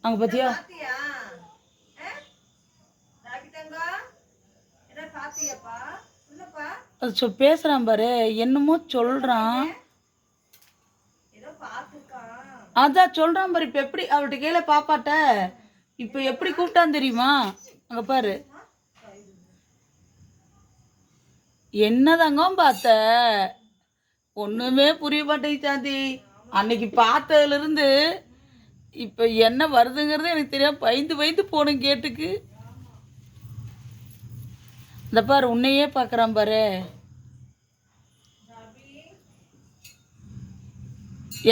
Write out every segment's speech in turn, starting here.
அங்க பாத்தியா அது பேசுறான் பாரு, என்னமோ சொல்றான். அதான் சொல்றான் பாரு. இப்ப எப்படி அவர்கிட்ட கேள பாப்பாட்ட இப்ப எப்படி கூப்பிட்டான் தெரியுமா? அங்க பாரு. என்னதாங்க பார்த்த? ஒண்ணுமே புரிய மாட்டேங்குது சாந்தி. அன்னைக்கு பார்த்ததுல இருந்து இப்ப என்ன வருதுங்கிறது எனக்கு தெரியாம பயந்து பயந்து போனேன் கேட்டுக்கு. இந்த பாரு உன்னையே பார்க்குறான் பாரு.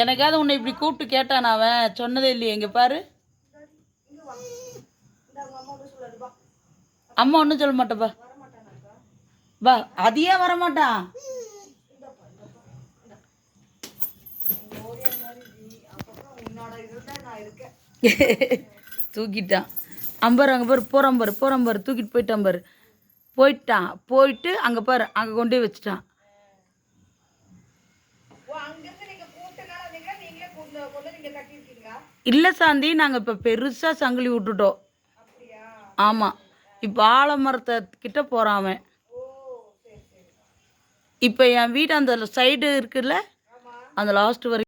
எனக்காவது உன்னை இப்படி கூப்பிட்டு கேட்டான் அவன்? சொன்னதே இல்லையே. இங்கே பாரு, அம்மா ஒன்றும் சொல்ல மாட்டேப்பா. பா அதையே வரமாட்டான். தூக்கிட்டான் அம்பர். அங்கே பாரு போகிறான் பாரு, போகிறான் பாரு, தூக்கிட்டு போயிட்டான் பாரு. போயிட்டு அங்கே பாரு, அங்கே கொண்டு போய் வச்சுட்டான். இல்லை சாந்தி, நாங்கள் இப்போ பெருசாக சங்கிலி விட்டுட்டோம். ஆமாம், இப்போ ஆலமரத்தை கிட்ட போகிறான் அவன். இப்போ என் வீடு அந்த சைடு இருக்குல்ல, அந்த லாஸ்ட் வரைக்கும்